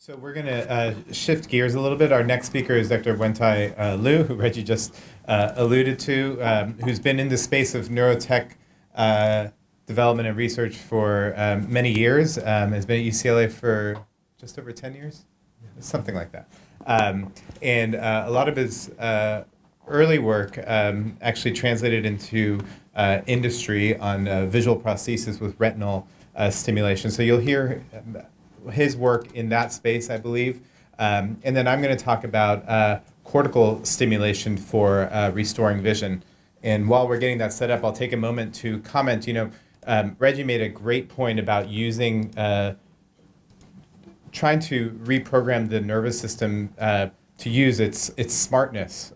So we're going to shift gears a little bit. Our next speaker is Dr. Wentai Liu, who Reggie just alluded to, who's been in the space of neurotech development and research for many years, has been at UCLA for just over 10 years, something like that. And a lot of his early work actually translated into industry on visual prostheses with retinal stimulation. So you'll hear his work in that space, I believe. And then I'm going to talk about cortical stimulation for restoring vision. And while we're getting that set up, I'll take a moment to comment. Reggie made a great point about using, trying to reprogram the nervous system to use its smartness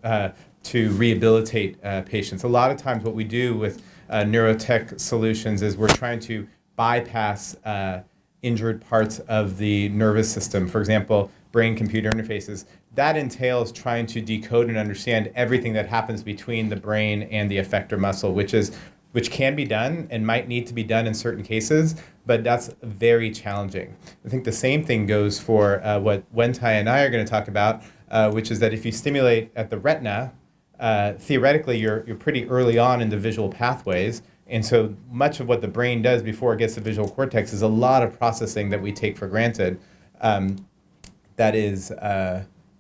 to rehabilitate patients. A lot of times what we do with neurotech solutions is we're trying to bypass injured parts of the nervous system. For example, brain-computer interfaces. That entails trying to decode and understand everything that happens between the brain and the effector muscle, which can be done and might need to be done in certain cases, but that's very challenging. I think the same thing goes for what Wentai and I are going to talk about, which is that if you stimulate at the retina, theoretically you're pretty early on in the visual pathways. And so much of what the brain does before it gets to the visual cortex is a lot of processing that we take for granted that is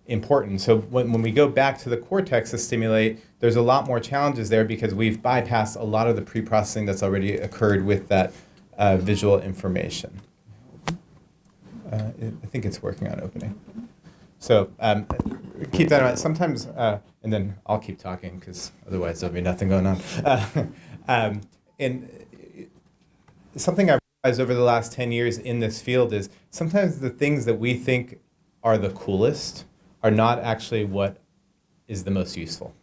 important. So when we go back to the cortex to stimulate, there's a lot more challenges there because we've bypassed a lot of the pre-processing that's already occurred with that visual information. I think it's working on opening. So keep that in mind. Sometimes, and then I'll keep talking because otherwise there'll be nothing going on. And something I've realized over the last 10 years in this field is sometimes the things that we think are the coolest are not actually what is the most useful.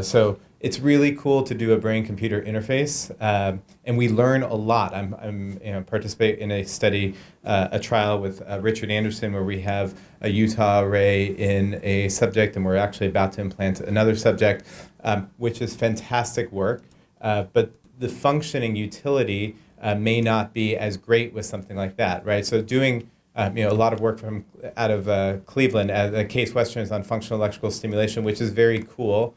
So it's really cool to do a brain-computer interface, and we learn a lot. I'm participate in a study, a trial with Richard Anderson, where we have a Utah array in a subject, and we're actually about to implant another subject, which is fantastic work. But the functioning utility may not be as great with something like that, right? So doing a lot of work from out of Cleveland, Case Western is on functional electrical stimulation, which is very cool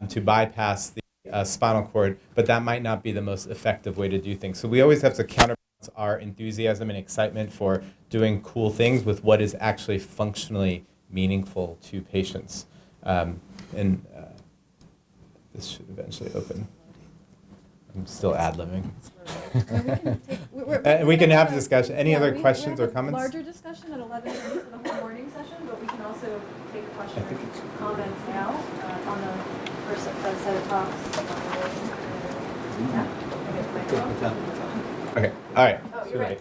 to bypass the spinal cord, but that might not be the most effective way to do things. So we always have to counterbalance our enthusiasm and excitement for doing cool things with what is actually functionally meaningful to patients. And this should eventually open. I'm still ad-libbing. We can have a discussion. Any other questions or comments? Larger discussion at 11 for the whole morning session, but we can also take questions or comments now on the first set of talks. Okay. All right. Oh, you're right.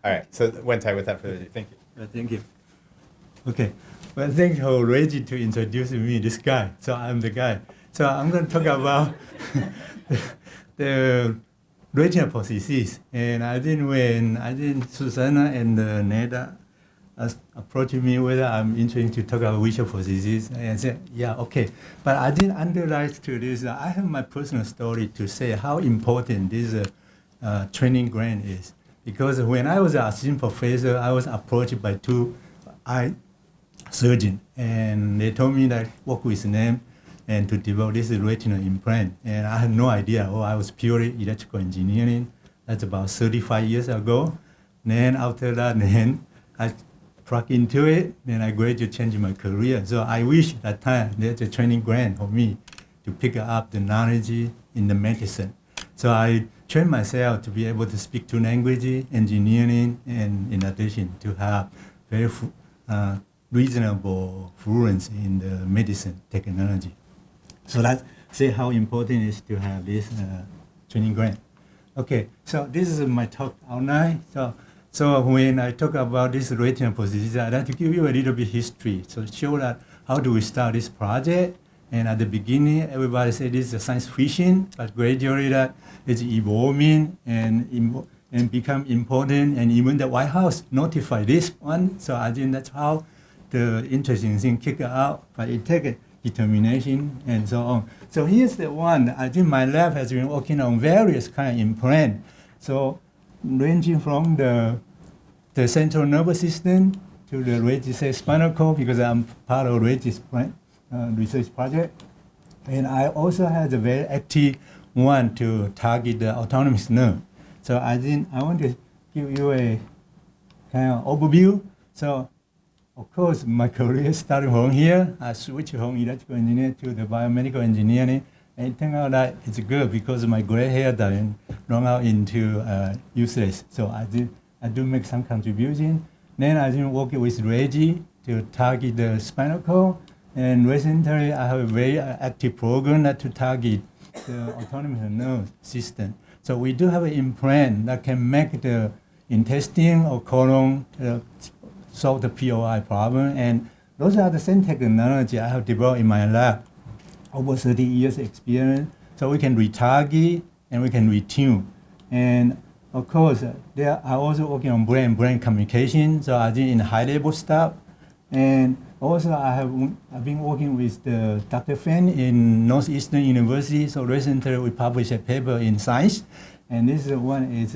All right. So Wentai, without further ado, thank you. Thank you. Okay. Well, thank you, Reggie, to introduce me, this guy. So I'm the guy. So I'm going to talk about the retinal prostheses. And I think when Susanna and Neda approached me whether I'm interested to talk about visual prostheses, and I said, yeah, okay. But I didn't underwrite to this. I have my personal story to say how important this training grant is. Because when I was an assistant professor, I was approached by two eye surgeon, and they told me that work with them and to develop this retinal implant. And I had no idea. I was purely electrical engineering. That's about 35 years ago. Then after that, then I plugged into it. Then I gradually changed my career. So I wish that time there's a training grant for me to pick up the knowledge in the medicine. So I trained myself to be able to speak two languages, engineering, and in addition to have very reasonable fluency in the medicine technology. So let's say how important it is to have this training grant. Okay, so this is my talk outline. So when I talk about this retinal prosthesis, I'd like to give you a little bit history. So show that how do we start this project. And at the beginning, everybody said this is a science fiction, but gradually that is evolving and become important. And even the White House notified this one. So I think that's how the interesting thing kicked out, but it takes determination and so on. So here's the one. I think my lab has been working on various kind of implant. So ranging from the central nervous system to the Reggie's spinal cord, because I'm part of Reggie's research project. And I also had a very active one to target the autonomous nerve. So I want to give you a kind of overview. So of course, my career started from here. I switched from electrical engineering to the biomedical engineering. And it turned out that it's good because my gray hair didn't run out into useless. So I do make some contribution. Then I've been working with Reggie to target the spinal cord. And recently I have a very active program that to target the autonomous nerve system. So we do have an implant that can make the intestine or colon solve the POI problem. And those are the same technology I have developed in my lab. Over 30 years experience. So we can retarget and we can retune. And of course, there are also working on brain-brain communication. So I did in high-level stuff. And also I've been working with Dr. Fan in Northeastern University. So recently we published a paper in Science. And this one is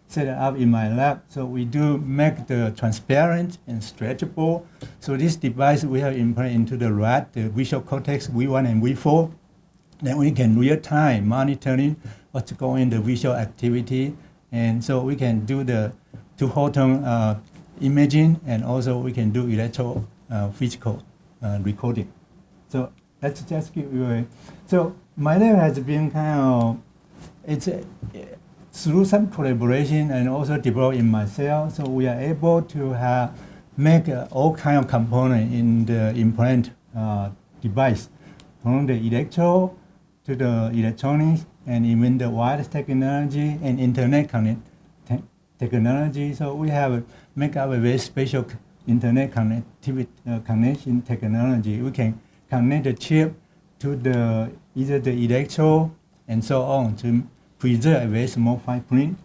set up in my lab. So we do make the transparent and stretchable. So this device we have implanted into the rat, the visual cortex V1 and V4. Then we can real-time monitoring what's going in the visual activity. And so we can do the two-photon imaging, and also we can do electrophysical recording. So let's just give you a, so my lab has been kind of, through some collaboration and also developing myself, so we are able to make all kind of components in the implant device, from the electro to the electronics, and even the wireless technology and internet technology. So we have make up a very special internet connectivity connection technology. We can connect the chip to either the electro and so on to preserve a very small footprint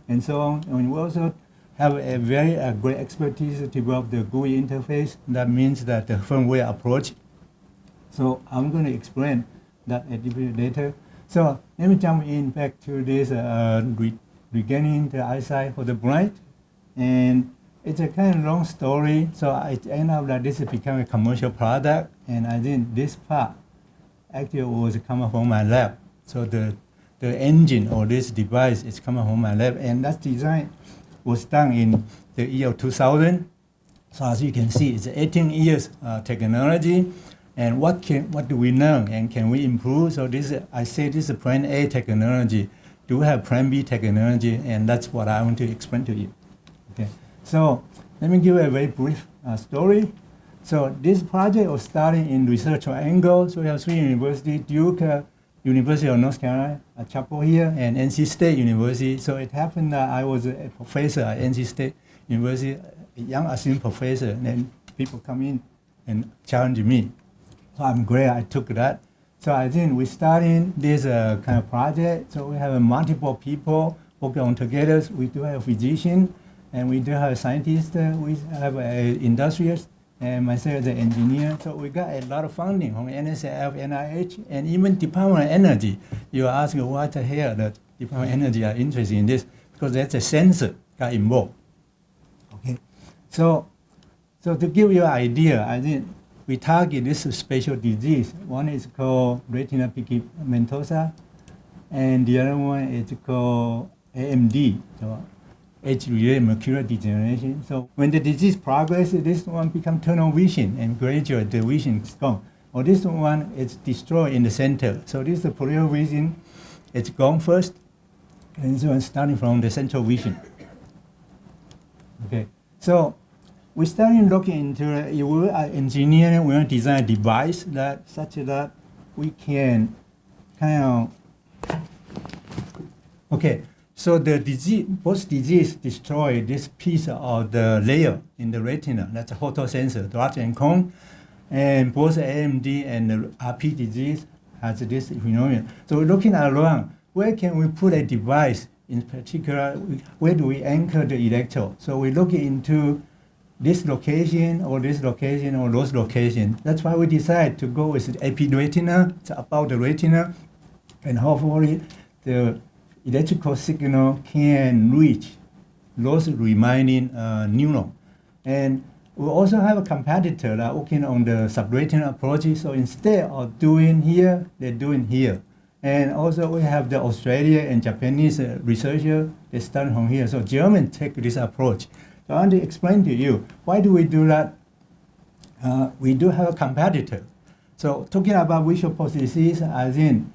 and so on. And we also have a very great expertise to develop the GUI interface. That means that the firmware approach. So I'm going to explain that a little bit later. So let me jump in back to this regaining the eyesight for the blind. And it's a kind of long story. So it ended up that this has become a commercial product. And I think this part actually was coming from my lab. So the engine or this device is coming from my lab. And that design was done in the year 2000. So as you can see, it's 18 years technology. And what do we know, and can we improve? So I say this is plan A technology. Do we have plan B technology? And that's what I want to explain to you. Okay. So let me give you a very brief story. So this project was starting in research triangle. So we have three universities: Duke, University of North Carolina, Chapel Hill, and NC State University. So it happened that I was a professor at NC State University, a young assistant professor, and then people come in and challenge me. So I'm glad I took that. So I think we started this kind of project. So we have multiple people working on together. We do have a physician, and we do have a scientist. We have an industrialist, and myself as an engineer. So we got a lot of funding from NSF, NIH, and even Department of Energy. You are asking what the hell the Department of Energy are interested in this, because that's a sensor got involved. Okay, so to give you an idea, I think we target this special disease. One is called retina pigmentosa, and the other one is called AMD, so age-related macular degeneration. So when the disease progresses, this one becomes tunnel vision, and gradually the vision is gone. Or this one is destroyed in the center. So this is the peripheral vision, it's gone first, and this one starting from the central vision. Okay, so we started looking into it. If we are engineering, we want to design a device that such that we can kind of, okay, so the disease, both disease destroy this piece of the layer in the retina. That's a photosensor, rod and cone. And both AMD and the RP disease has this phenomenon. So we're looking around, where can we put a device? In particular, where do we anchor the electrode? So we're looking into this location or this location or those locations. That's why we decided to go with the AP retina. It's about the retina, and hopefully the electrical signal can reach those remaining neuron. And we also have a competitor that working on the subretinal approach. So instead of doing here, they're doing here. And also we have the Australia and Japanese researcher, they start from here. So Germans take this approach. So I want to explain to you, why do we do that? We do have a competitor. So talking about visual prostheses, as in,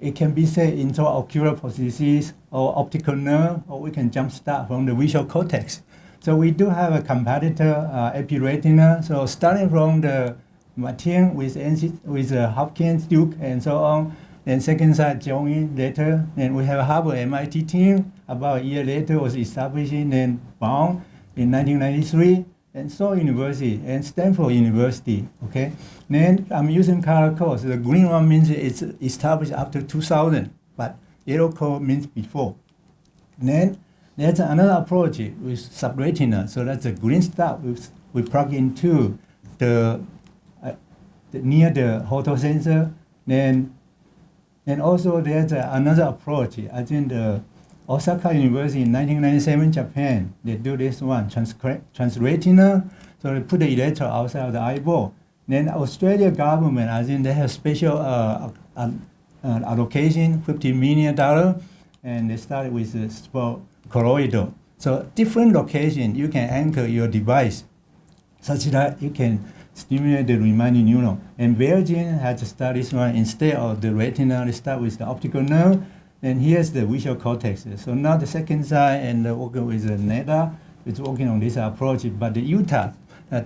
it can be say intraocular prostheses or optical nerve, or we can jumpstart from the visual cortex. So we do have a competitor, epiretina. So starting from the Martin with Hopkins, Duke, and so on. Then second side joined later. Then we have Harvard MIT team. About a year later was established in Bonn in 1993. And Seoul University and Stanford University. Okay. Then I'm using color codes. The green one means it's established after 2000, but yellow code means before. Then there's another approach with subretina. So that's the green stuff we plug into the near the photosensor. Then and also there's another approach. I think the Osaka University in 1997, Japan, they do this one, transretinal. So they put the electrode outside of the eyeball. Then Australia government, I think they have special allocation, $50 million, and they started with the colloidal. So different location, you can anchor your device such that you can stimulate the remaining neuron. And Belgium has studied this one instead of the retina, they start with the optical nerve. And here's the visual cortex. So now the second side and working with the NEDA, it's working on this approach. But the Utah,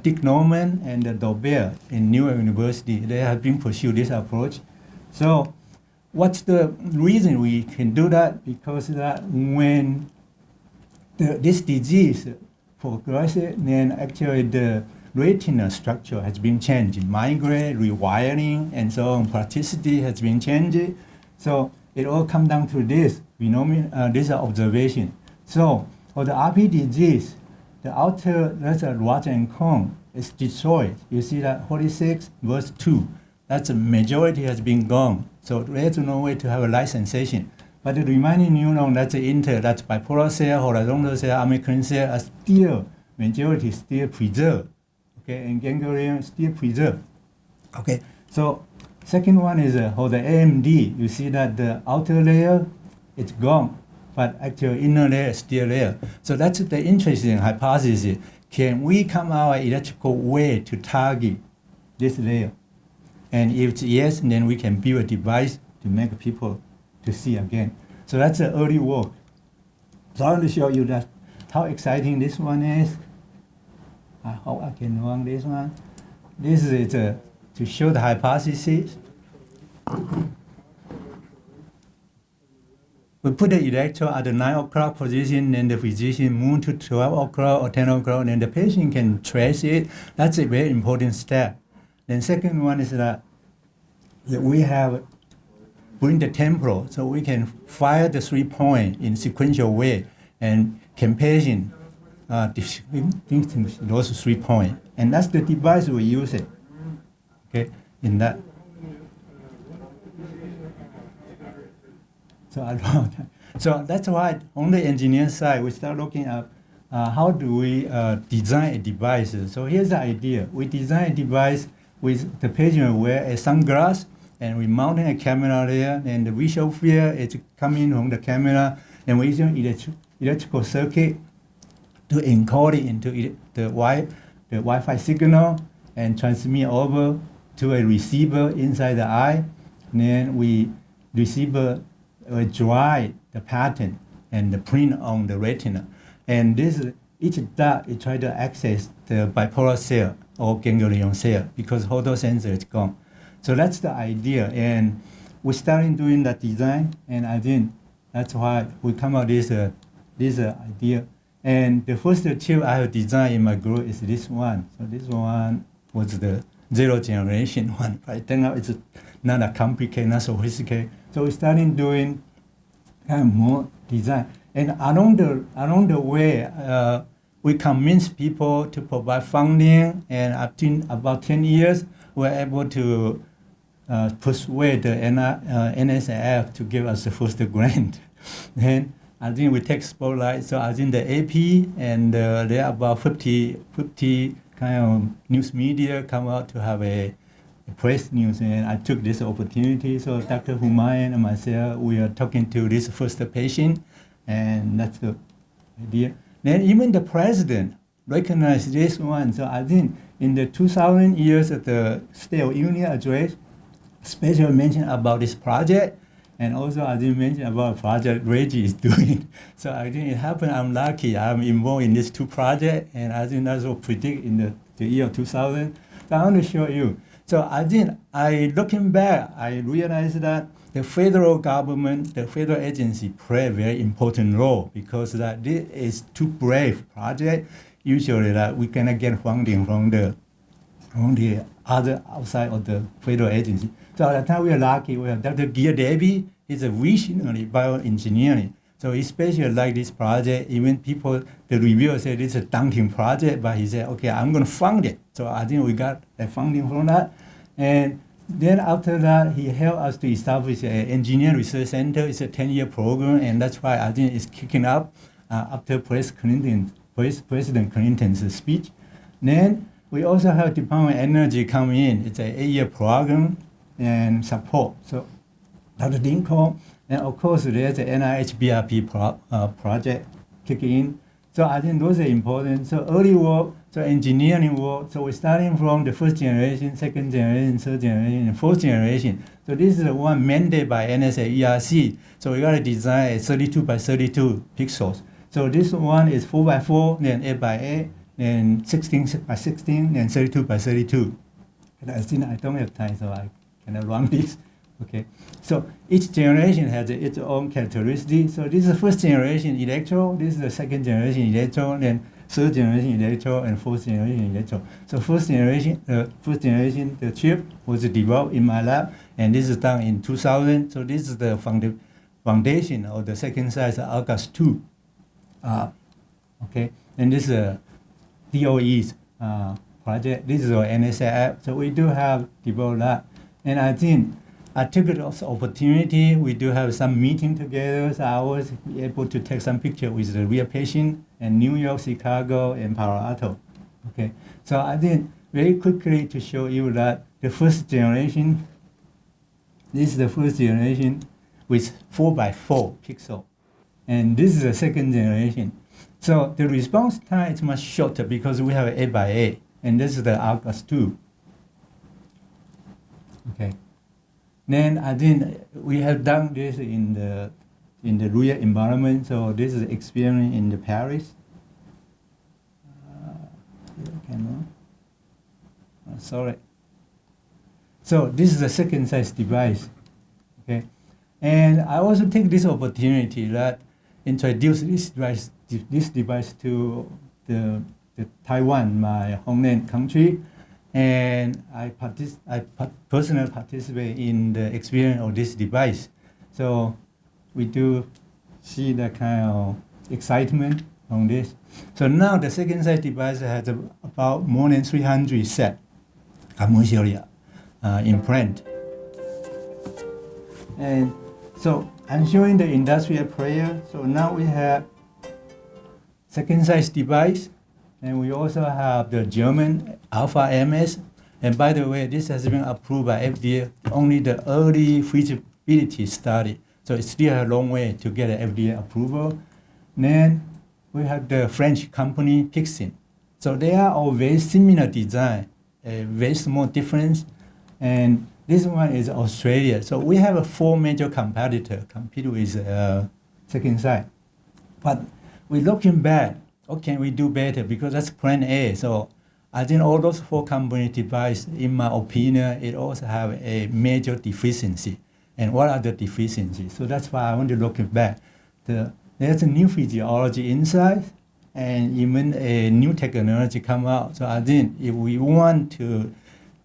Dick Norman and Dobert in New York University, they have been pursued this approach. So what's the reason we can do that? Because that when this disease progresses, then actually the retina structure has been changed. Migraine, rewiring, and so on. Plasticity has been changed. So it all comes down to this phenomenon, this observation. So for the RP disease, the outer, that's a rod and cone, is destroyed. You see that 46 verse 2, that's a majority has been gone. So there's no way to have a light sensation. But the remaining neuron, that's the that's bipolar cell, horizontal cell, American cell, are still, majority still preserved. Okay, and ganglion still preserved. Okay, so second one is for the AMD. You see that the outer layer, it's gone, but actually inner layer is still there. So that's the interesting hypothesis. Can we come out with electrical way to target this layer? And if it's yes, then we can build a device to make people to see again. So that's the early work. So I want to show you that how exciting this one is. I hope I can run this one. This is to show the hypothesis. We put the electrode at the 9 o'clock position, and the physician move to 12 o'clock or 10 o'clock, and the patient can trace it. That's a very important step. Then second one is that we have bring the temporal, so we can fire the 3 point in sequential way, and can patient distinguish those 3 points. And that's the device we use it, okay, in that. So that's why on the engineering side, we start looking at how do we design a device. So here's the idea. We design a device with the patient wear a sunglass, and we mount a camera there, and the visual field is coming from the camera, and we use electrical circuit to encode it into the Wi-Fi signal and transmit over to a receiver inside the eye. And then receiver draw the pattern and the print on the retina. And each dot is try to access the bipolar cell or ganglion cell because photosensor is gone. So that's the idea. And we're starting doing that design, and I think that's why we come up with this idea. And the first chip I have designed in my group is this one. So this one was the 0 generation one. But it turned out it's not a complicated, not sophisticated. So we're starting doing kind of more design. And along the way, we convince people to provide funding. And after about 10 years, we're able to persuade the NSF to give us the first grant. Then I think we take spotlight. So I think the AP and there are about 50 kind of news media come out to have a press news, and I took this opportunity. So Dr. Humayun and myself, we are talking to this first patient, and that's the idea. Then even the president recognized this one. So I think in the 2000 years of the State of Union address, special mention about this project, and also I didn't mention about project Reggie is doing. So I think it happened. I'm lucky. I'm involved in these two projects, and I think that's what predict in the year 2000. So I want to show you. So I think looking back, I realized that the federal government, the federal agency play a very important role because that this is too brave project. Usually that we cannot get funding from the other outside of the federal agency. So at the time we are lucky, we have Dr. Gia Devi, he's a visionary bioengineering. So he especially like this project. Even people, the reviewer said it's a daunting project, but he said, okay, I'm going to fund it. So I think we got the funding from that. And then after that, he helped us to establish an engineering research center. It's a 10-year program, and that's why I think it's kicking up after President Clinton's speech. Then we also have Department of Energy coming in. It's an 8-year program and support. So Dr. Lincoln, and of course there's the NIH BRP project kicking in. So I think those are important. So early work, so engineering work. So we're starting from the first generation, second generation, third generation, and fourth generation. So this is the one mandated by NSA ERC. So we got to design a 32 by 32 pixels. So this one is 4 by 4, then 8 by 8, then 16 by 16, then 32 by 32. And I think I don't have time, so I cannot run this. Okay. So each generation has its own characteristics. So this is the first generation electrode, this is the second generation electrode, then third generation electrode, and fourth generation electrode. So first generation, the chip was developed in my lab, and this is done in 2000. So this is the foundation of the second size August 2. Okay, and this is a DOE's project. This is our NSF. So we do have developed that, and I think I took it as opportunity. We do have some meeting together. So I was able to take some picture with the real patient in New York, Chicago, and Palo Alto. Okay, so I think very quickly to show you that the first generation. This is the first generation with 4 by 4 pixel, and this is the second generation. So the response time is much shorter because we have 8 by 8, and this is the August 2. Okay. Then I think we have done this in the real environment. So this is experience in the Paris. Sorry. So this is the second size device. Okay, and I also take this opportunity that introduce this device to the Taiwan, my homeland country. And I personally participate in the experience of this device. So we do see that kind of excitement on this. So now the second size device has about more than 300 set commercially implant. And so I'm showing the industrial player. So now we have second size device. And we also have the German Alpha MS. And by the way, this has been approved by FDA, only the early feasibility study. So it's still a long way to get an FDA approval. Then we have the French company Pixin. So they are all very similar design, a very small difference. And this one is Australia. So we have 4 major competitors compete with second side. But we're looking back. What can we do better? Because that's plan A. So I think all those 4 company devices, in my opinion, it also have a major deficiency. And what are the deficiencies? So that's why I want to look back. There's a new physiology inside, and even a new technology come out. So I think if we want to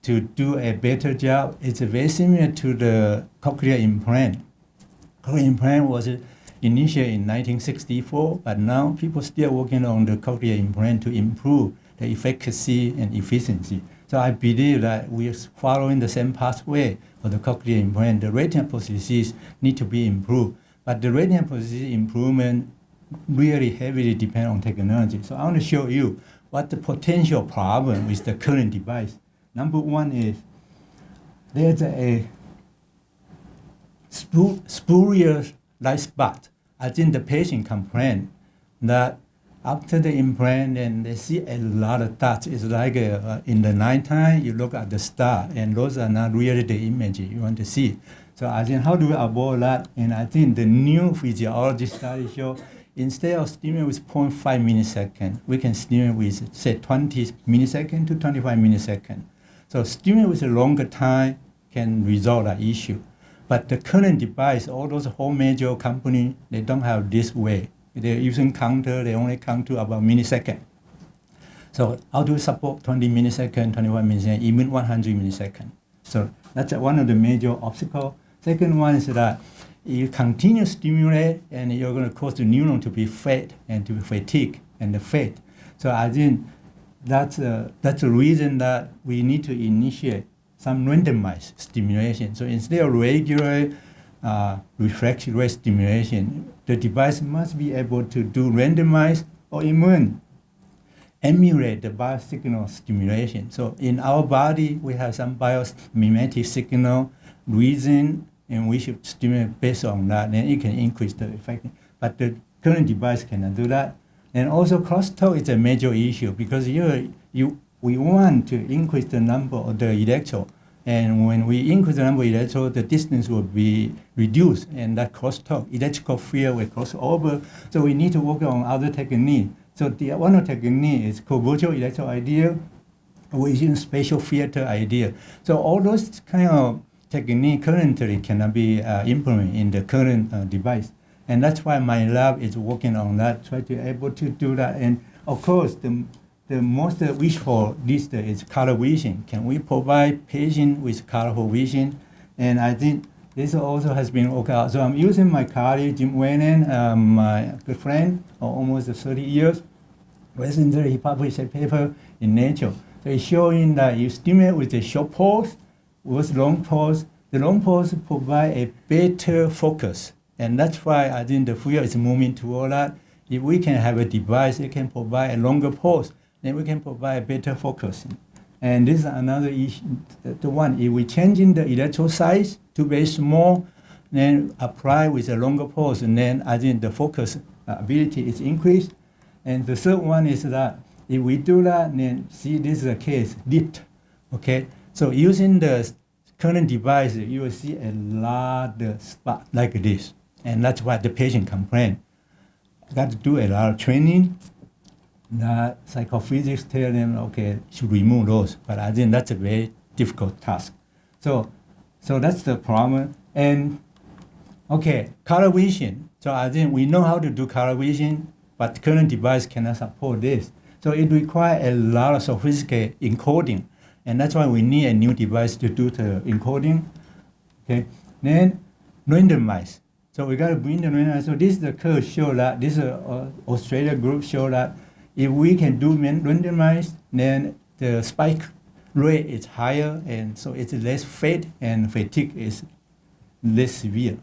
do a better job, it's very similar to the cochlear implant. Cochlear implant was initiated in 1964, but now people still working on the cochlear implant to improve the efficacy and efficiency. So I believe that we are following the same pathway for the cochlear implant. The retina prosthesis need to be improved, but the retina prosthesis improvement really heavily depend on technology. So I want to show you what the potential problem with the current device. Number one is there's a spurious light spot. I think the patient complained that after the implant and they see a lot of dots. It's like in the nighttime you look at the star and those are not really the image you want to see. So I think how do we avoid that? And I think the new physiology study show instead of stimulating with 0.5 millisecond, we can stimulate with say 20 millisecond to 25 millisecond. So stimulate with a longer time can resolve that issue. But the current device, all those whole major companies, they don't have this way. They're using counter, they only count to about millisecond. So how do we support 20 millisecond, 21 millisecond, even 100 millisecond? So that's one of the major obstacles. Second one is that you continue to stimulate and you're going to cause the neuron to be fed and to be fatigued and fed. So I think that's the reason that we need to initiate some randomized stimulation. So instead of regular refractory rate stimulation, the device must be able to do randomized or even emulate the biosignal stimulation. So in our body, we have some biomimetic signal reason, and we should stimulate based on that, then it can increase the effect. But the current device cannot do that. And also crosstalk is a major issue because we want to increase the number of the electrode. And when we increase the number of electrodes, the distance will be reduced, and that crosstalk, electrical field will cross over. So we need to work on other techniques. So the one of the technique is called virtual electrode idea, or using spatial filter idea. So all those kind of technique currently cannot be implemented in the current device. And that's why my lab is working on that, try to able to do that. And of course, the most wishful list is color vision. Can we provide patient with colorful vision? And I think this also has been worked out. So I'm using my colleague, Jim Wayne, my good friend, for almost 30 years. Recently, he published a paper in Nature. So he's showing that you stimulate with a short pulse, with long pulse. The long pulse provide a better focus. And that's why I think the field is moving toward that. If we can have a device that can provide a longer pulse, then we can provide better focus. And this is another issue. The one, if we changing the electrode size to very small, then apply with a longer pulse, and then I think the focus ability is increased. And the third one is that if we do that, then see this is a case, dipped, okay? So using the current device, you will see a lot of spot like this. And that's why the patient complain. Got to do a lot of training. The psychophysics tell them, okay, should remove those. But I think that's a very difficult task. So that's the problem. And okay, color vision. So I think we know how to do color vision, but the current device cannot support this. So it requires a lot of sophisticated encoding. And that's why we need a new device to do the encoding. Okay. Then randomize. So we got to bring the randomize. So this is the curve show that this Australia group show that if we can do randomized, then the spike rate is higher, and so it's less fade, and fatigue is less severe.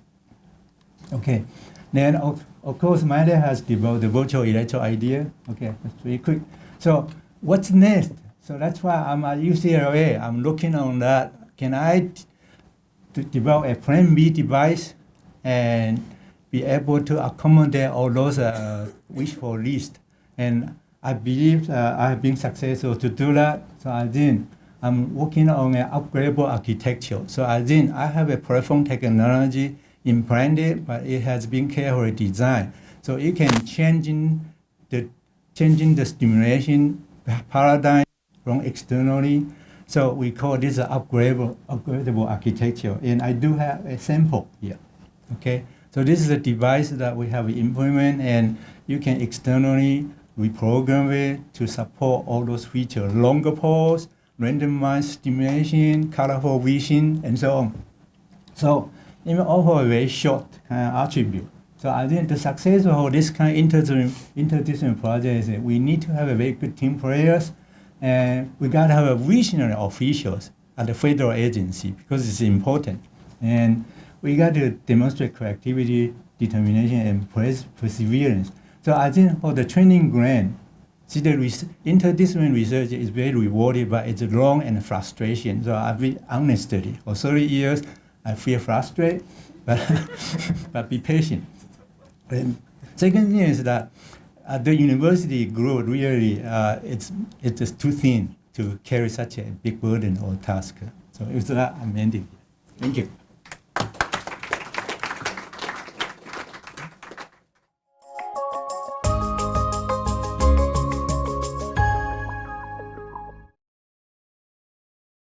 Okay. Then of course, Maida has developed the virtual electrode idea. Okay, that's very quick. So what's next? So that's why I'm at UCLA. I'm looking on that. Can I develop a Plan B device and be able to accommodate all those wishful list? And I believe I have been successful to do that. So I think I'm working on an upgradable architecture. So I think I have a platform technology implanted, but it has been carefully designed. So it can changing the stimulation paradigm from externally. So we call this an upgradable architecture. And I do have a sample here. Okay. So this is a device that we have implemented, and you can externally reprogram it to support all those features: longer pulse, randomized stimulation, colorful vision, and so on. So even offer a very short kind of attribute. So I think the success of this kind of interdisciplinary project is that we need to have a very good team players, And we got to have a visionary officials at the federal agency because it's important. And we got to demonstrate creativity, determination, and perseverance. So I think for the training grant, see the interdisciplinary research is very rewarding, but it's long and frustration. So I'll be honestly, for 30 years, I feel frustrated, but be patient. And second thing is that the university grew really, it's just too thin to carry such a big burden or task. So it's not amending. Thank you.